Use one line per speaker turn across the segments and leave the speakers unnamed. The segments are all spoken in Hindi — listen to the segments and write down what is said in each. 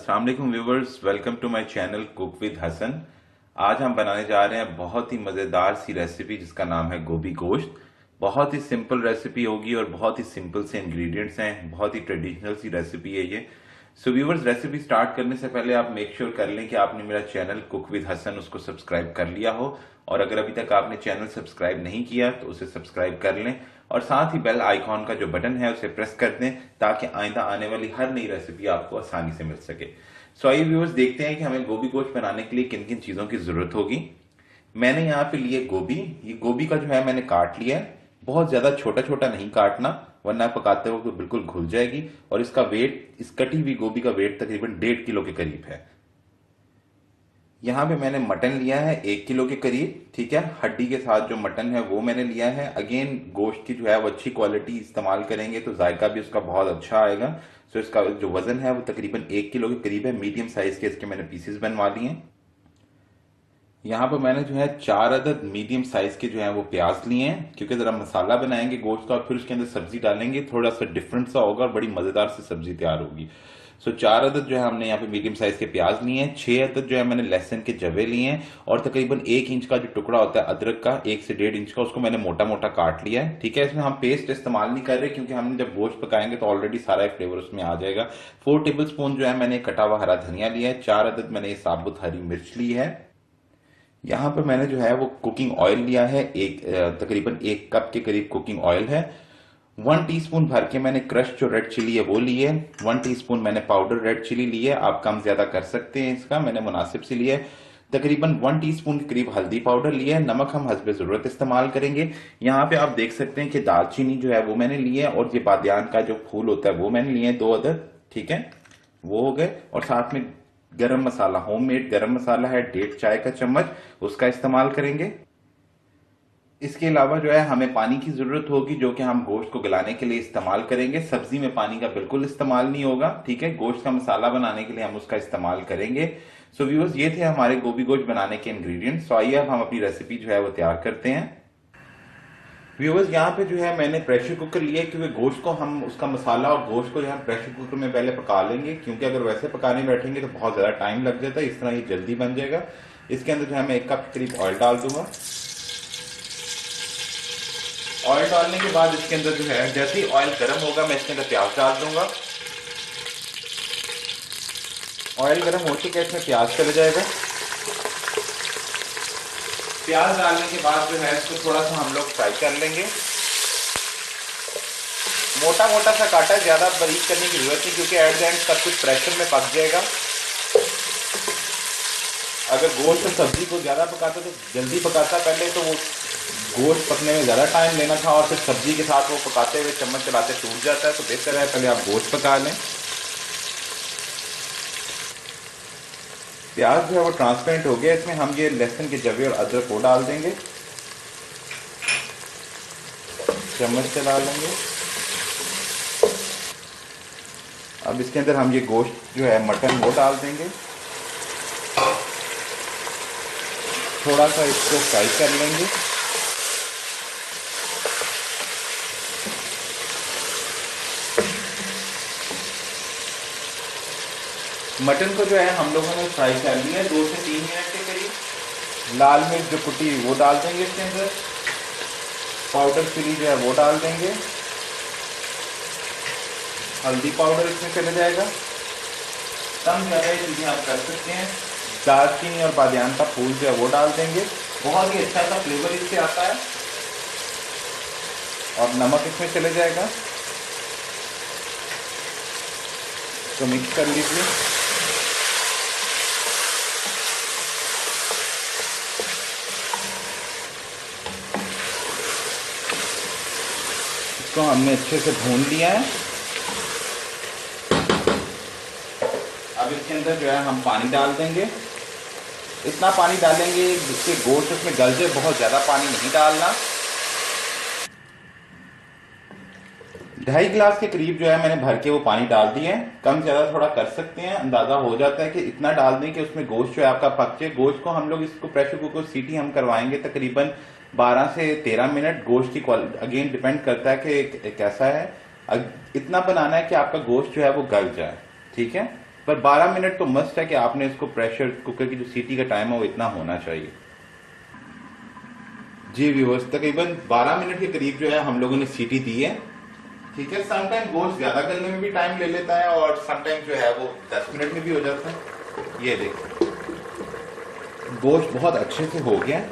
अस्सलाम वालेकुम viewers, welcome to my channel cook with Hasan. आज हम बनाने जा रहे हैं बहुत ही मज़ेदार सी रेसिपी जिसका नाम है गोभी गोश्त। बहुत ही सिंपल रेसिपी होगी और बहुत ही सिंपल से इंग्रेडिएंट्स हैं। बहुत ही ट्रेडिशनल सी रेसिपी है ये। सो व्यूवर्स, रेसिपी स्टार्ट करने से पहले आप मेक श्योर कर लें कि आपने मेरा चैनल कुक विद हसन उसको सब्सक्राइब कर लिया हो, और अगर अभी तक आपने चैनल सब्सक्राइब नहीं किया तो उसे सब्सक्राइब कर लें और साथ ही बेल आइकॉन का जो बटन है उसे प्रेस कर दें ताकि आइंदा आने वाली हर नई रेसिपी आपको आसानी से मिल सके। सो आइए व्यूअर्स, देखते हैं कि हमें गोभी गोश्त बनाने के लिए किन किन चीजों की जरूरत होगी। मैंने यहाँ पे लिए गोभी। ये गोभी का जो है मैंने काट लिया है। बहुत ज्यादा छोटा छोटा नहीं काटना, वरना पकाते वक्त तो बिल्कुल घुल जाएगी। और इसका वेट, इस कटी हुई गोभी का वेट तकरीबन 1.5 किलो के करीब है। यहाँ पे मैंने मटन लिया है 1 किलो के करीब, ठीक है। हड्डी के साथ जो मटन है वो मैंने लिया है। अगेन गोश्त की जो है वो अच्छी क्वालिटी इस्तेमाल करेंगे तो जायका भी उसका बहुत अच्छा आएगा। सो इसका जो वजन है वो तकरीबन 1 किलो के करीब है। मीडियम साइज के इसके मैंने पीसेस बनवा लिए हैं। यहाँ पर मैंने जो है 4 अदद मीडियम साइज के जो है वो प्याज लिए हैं, क्योंकि जरा मसाला बनाएंगे गोश्त का और फिर उसके अंदर सब्जी डालेंगे, थोड़ा सा डिफरेंट सा होगा और बड़ी मजेदार सी सब्जी तैयार होगी। सो 4 अदद जो है हमने यहाँ पे मीडियम साइज के प्याज लिए हैं। 6 अदद जो है मैंने लहसुन के जवे लिए हैं, और तकरीबन 1 इंच का जो टुकड़ा होता है अदरक का, 1 से 1.5 इंच का, उसको मैंने मोटा मोटा काट लिया है, ठीक है। इसमें हम पेस्ट इस्तेमाल नहीं कर रहे क्योंकि हमने जब गोश्त पकाएंगे तो ऑलरेडी सारा फ्लेवर उसमें आ जाएगा। 4 टेबल स्पून जो है मैंने कटा हुआ हरा धनिया लिया है। 4 अदद मैंने साबुत हरी मिर्च ली है। यहाँ पर मैंने जो है वो कुकिंग ऑयल लिया है, तकरीबन 1 कप के करीब कुकिंग ऑयल है। 1 टीस्पून भर के मैंने क्रश जो रेड चिली है वो ली है। 1 टीस्पून मैंने पाउडर रेड चिली ली है। आप कम ज्यादा कर सकते हैं, इसका मैंने मुनासिब से लिया है। तकरीबन 1 टीस्पून के करीब हल्दी पाउडर लिया है। नमक हम हस्बे जरूरत इस्तेमाल करेंगे। यहाँ पे आप देख सकते हैं कि दालचीनी जो है वो मैंने ली है, और ये बादियान का जो फूल होता है वो मैंने लिए हैं 2 अदद, ठीक है। वो हो गए। और साथ में गरम मसाला, होममेड गरम मसाला है 1.5 चाय का चम्मच, उसका इस्तेमाल करेंगे। इसके अलावा जो है हमें पानी की जरूरत होगी, जो कि हम गोश्त को गलाने के लिए इस्तेमाल करेंगे। सब्जी में पानी का बिल्कुल इस्तेमाल नहीं होगा, ठीक है। गोश्त का मसाला बनाने के लिए हम उसका इस्तेमाल करेंगे। सो व्यूअर्स, ये थे हमारे गोभी गोश्त बनाने के इंग्रेडिएंट्स। सो आइए अब हम अपनी रेसिपी जो है वो तैयार करते हैं। व्यूअर्स, यहाँ पे जो है मैंने प्रेशर कुकर लिया है, क्योंकि गोश्त को हम, उसका मसाला और गोश्त को जो है प्रेशर कुकर में पहले पका लेंगे, क्योंकि अगर वैसे पकाने बैठेंगे तो बहुत ज्यादा टाइम लग जाता है। इस तरह ये जल्दी बन जाएगा। इसके अंदर जो है मैं 1 कप करीब ऑयल डाल दूंगा। ऑयल डालने के बाद इसके अंदर जो है, जैसे ही ऑयल गर्म होगा मैं इसके अंदर प्याज डाल दूंगा। ऑयल गर्म हो चुका है, इसमें प्याज चले जाएगा। प्याज डालने के बाद जो है इसको थोड़ा सा हम लोग फ्राई कर लेंगे। मोटा मोटा सा काटा है, ज्यादा बारीक करने की जरूरत नहीं, क्योंकि एट द एंड सब कुछ प्रेशर में पक जाएगा। अगर गोश्त और सब्जी को ज्यादा पकाता तो जल्दी पकाता पहले, तो वो गोश्त पकने में ज्यादा टाइम लेना था और फिर सब्जी के साथ वो पकाते हुए चम्मच चलाते टूट जाता है। तो बेहतर है पहले आप गोश्त पका लें। प्याज जो है वो ट्रांसपेरेंट हो गया। इसमें हम ये लहसुन के जवे और अदरक को डाल देंगे, चम्मच चला लेंगे। अब इसके अंदर हम ये गोश्त जो है मटन वो डाल देंगे। थोड़ा सा इसको फ्राई कर लेंगे। मटन को जो है हम लोगों ने फ्राई कर लिया 2 से 3 मिनट के करीब। लाल मिर्च जो कुटी वो डाल देंगे इसके अंदर। पाउडर चिली जो है वो डाल देंगे। हल्दी पाउडर इसमें चले जाएगा। कम ज़्यादा चीज़ें आप कर सकते हैं। दालचीनी और बादियान का फूल जो है वो डाल देंगे, बहुत ही अच्छा सा फ्लेवर इससे आता है। और नमक इसमें चले जाएगा, तो मिक्स कर लीजिए। इसको हमने अच्छे से भून लिया है। अब इसके अंदर जो है हम पानी डाल देंगे। इतना पानी डालेंगे जिससे गोश्त उसमें गल जाए, बहुत ज्यादा पानी नहीं डालना। 2.5 गिलास के करीब जो है मैंने भर के वो पानी डाल दिया है। कम ज्यादा थोड़ा कर सकते हैं, अंदाजा हो जाता है कि इतना डाल दें कि उसमें गोश्त जो है आपका पक जाए। गोश्त को हम लोग इसको प्रेशर कुकर सीटी हम करवाएंगे तकरीबन 12 से 13 मिनट। गोश्त की क्वालिटी अगेन डिपेंड करता है कि कैसा है। इतना बनाना है कि आपका गोश्त जो है वो गल जाए, ठीक है। पर 12 मिनट तो मस्ट है कि आपने इसको प्रेशर कुकर की जो सीटी का टाइम है वो इतना होना चाहिए। जी व्यूअर्स, तकरीबन 12 मिनट के करीब जो है हम लोगों ने सीटी दी है। ठीक है, समटाइम गोश्त ज्यादा गलने में भी टाइम ले लेता है और समटाइम जो है वो 10 मिनट में भी हो जाता है। ये देखो गोश्त बहुत अच्छे से हो गया है।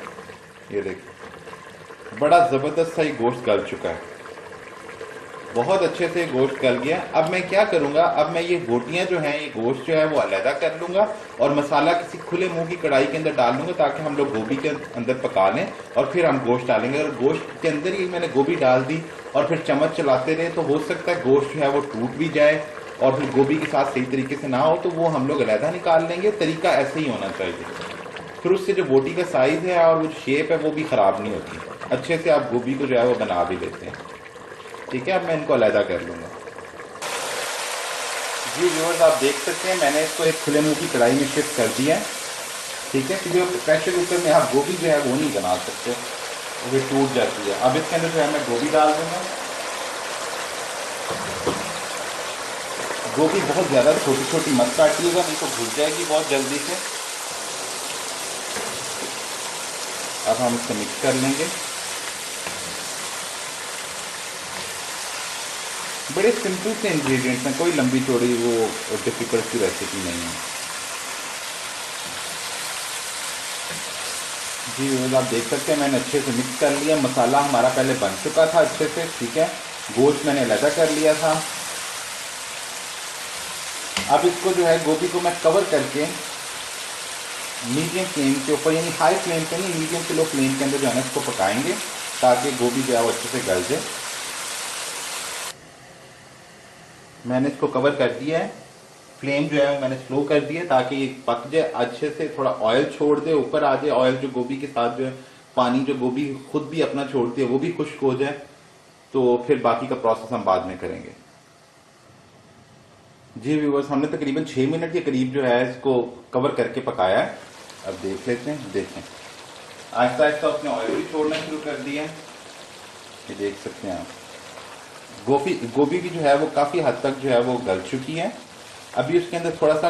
ये देखो बड़ा जबरदस्त सा ये गोश्त गल चुका है, बहुत अच्छे से गोश्त गल गया। अब मैं क्या करूंगा, अब मैं ये बोटियां जो हैं, ये गोश्त जो है वो अलहदा कर लूंगा और मसाला किसी खुले मुंह की कढ़ाई के अंदर डाल लूंगा ताकि हम लोग गोभी के अंदर पका लें और फिर हम गोश्त डालेंगे। अगर गोश्त के अंदर ही मैंने गोभी डाल दी और फिर चम्मच चलाते रहे तो हो सकता है गोश्त जो है वो टूट भी जाए और फिर गोभी के साथ सही तरीके से ना हो, तो वो हम लोग अलहदा निकाल लेंगे। तरीका ऐसे ही होना चाहिए, फिर उससे जो बोटी का साइज है और वो शेप है वो भी खराब नहीं होती। अच्छे से आप गोभी को जो है वो बना भी लेते हैं। ठीक है, अब मैं इनको अलहदा कर लूंगा। जी व्यूअर्स, आप देख सकते हैं मैंने इसको एक खुले मुंह की कढ़ाई में शिफ्ट कर दिया है। ठीक है, क्योंकि प्रेशर कुकर में आप गोभी जो है वो नहीं बना सकते, वो भी टूट जाती है। अब इसके अंदर जो है मैं गोभी डाल दूंगा। गोभी बहुत ज़्यादा छोटी छोटी मत काटिएगा, नहीं तो घुस जाएगी बहुत जल्दी से। अब हम इसको मिक्स कर लेंगे। बड़े सिंपल से इंग्रेडिएंट्स हैं, कोई लंबी चौड़ी वो डिफिकल्ट सी रेसिपी नहीं है। जी आप देख सकते हैं मैंने अच्छे से मिक्स कर लिया। मसाला हमारा पहले बन चुका था अच्छे से। ठीक है, गोश्त मैंने अलग कर लिया था। अब इसको जो है गोभी को मैं कवर करके मीडियम फ्लेम के ऊपर, यानी हाई फ्लेम पे नहीं, मीडियम से लो फ्लेम के अंदर जो है ना इसको पकाएंगे ताकि गोभी जो है वो अच्छे से गल जाए। मैंने इसको कवर कर दिया है, फ्लेम जो है मैंने स्लो कर दिया ताकि ये पक जाए अच्छे से, थोड़ा ऑयल छोड़ दे, ऊपर आ जाए ऑयल, जो गोभी के साथ जो है पानी जो गोभी खुद भी अपना छोड़ती है वो भी खुश्क हो जाए। तो फिर बाकी का प्रोसेस हम बाद में करेंगे। जी व्यूअर्स, हमने तकरीबन 6 मिनट के करीब जो है इसको कवर करके पकाया है। अब देख लेते हैं। देखें आहिस्ता आहिस्ता उसने ऑयल भी छोड़ना शुरू कर दिया है। ये देख सकते हैं आप, गोभी भी जो है वो काफ़ी हद तक जो है वो गल चुकी है। अभी उसके अंदर थोड़ा सा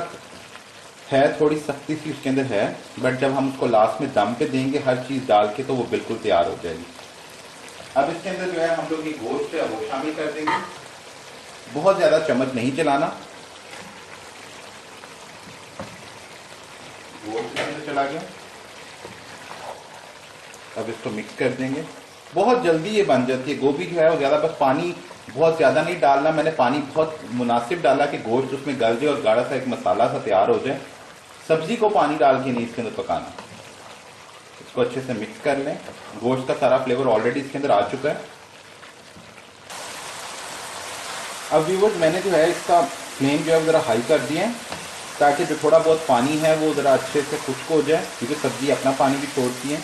है, थोड़ी सख्ती सी उसके अंदर है, बट जब हम उसको लास्ट में दम पे देंगे हर चीज़ डाल के तो वो बिल्कुल तैयार हो जाएगी। अब इसके अंदर जो है हम लोग ये गोश्त है वो शामिल कर देंगे। बहुत ज़्यादा चम्मच नहीं चलाना, गोश्त के अंदर चला गया। अब इसको मिक्स कर देंगे। बहुत जल्दी ये बन जाती है गोभी जो है वो, ज़्यादा बस पानी बहुत ज़्यादा नहीं डालना, मैंने पानी बहुत मुनासिब डाला कि गोश्त उसमें गल जाए और गाढ़ा सा एक मसाला सा तैयार हो जाए। सब्जी को पानी डाल के नहीं इसके अंदर पकाना। इसको अच्छे से मिक्स कर लें। गोश्त का सारा फ्लेवर ऑलरेडी इसके अंदर आ चुका है। अब व्यूअर्स, मैंने जो है इसका फ्लेम जो है ज़रा हाई कर दिया है ताकि जो थोड़ा बहुत पानी है वो ज़रा अच्छे से खुश्क हो जाए, क्योंकि सब्जी अपना पानी भी छोड़ती है,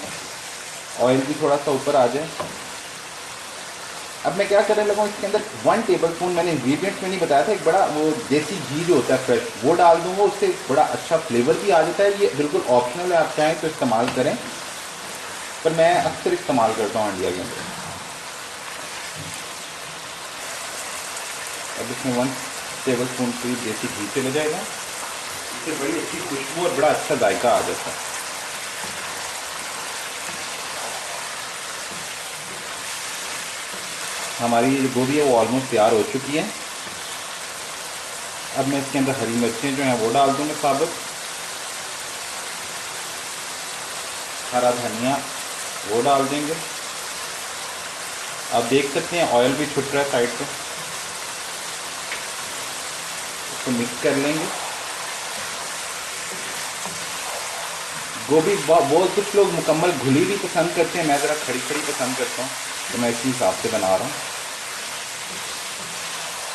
ऑयल भी थोड़ा सा ऊपर आ जाए। अब मैं क्या करने लगा हूँ, इसके अंदर 1 टेबल स्पून, मैंने इंग्रेडिएंट्स में नहीं बताया था, एक बड़ा वो देसी घी जो होता है फ्रेश, वो डाल दूंगा। उससे बड़ा अच्छा फ्लेवर भी आ जाता है। ये बिल्कुल ऑप्शनल है, आप चाहें तो इस्तेमाल करें, पर मैं अक्सर इस्तेमाल करता हूँ अंडिया के अंदर। अब इसमें 1 टेबल स्पून करीब देसी घी चला जाएगा। इससे बड़ी अच्छी खुशबू और बड़ा अच्छा जायका आ जाता है। हमारी ये गोभी है वो ऑलमोस्ट तैयार हो चुकी है। अब मैं इसके अंदर हरी मिर्चें जो हैं वो डाल दूंगा साबुत, हरा धनिया वो डाल देंगे। आप देख सकते हैं ऑयल भी छुट रहा है साइड पे। इसको मिक्स कर लेंगे। गोभी बहुत कुछ लोग मुकम्मल घुली भी पसंद करते हैं, मैं ज़रा खड़ी खड़ी पसंद करता हूँ, तो मैं इसी हिसाब से बना रहा हूँ।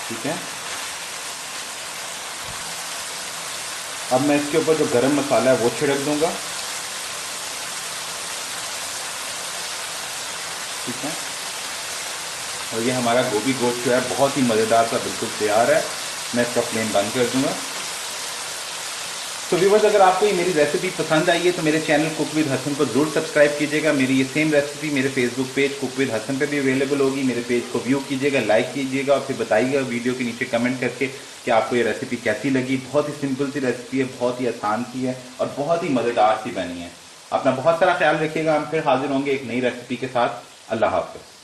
ठीक है, अब मैं इसके ऊपर जो गरम मसाला है वो छिड़क दूंगा। ठीक है, और ये हमारा गोभी गोश्त जो है बहुत ही मज़ेदार सा बिल्कुल तैयार है। मैं इसका फ्लेम बंद कर दूंगा। तो व्यूअर्स, अगर आपको ये मेरी रेसिपी पसंद आई है तो मेरे चैनल कुक विद हसन को जरूर सब्सक्राइब कीजिएगा। मेरी ये सेम रेसिपी मेरे Facebook page cook with Hasan पे भी अवेलेबल होगी। मेरे पेज को व्यू कीजिएगा, लाइक कीजिएगा और फिर बताइएगा वीडियो के नीचे कमेंट करके कि आपको ये रेसिपी कैसी लगी। बहुत ही सिंपल सी रेसिपी है, बहुत ही आसान सी है और बहुत ही मज़ेदार सी बनी है। अपना बहुत सारा ख्याल रखिएगा। हम फिर हाजिर होंगे एक नई रेसिपी के साथ। अल्लाह हाफ़िज़।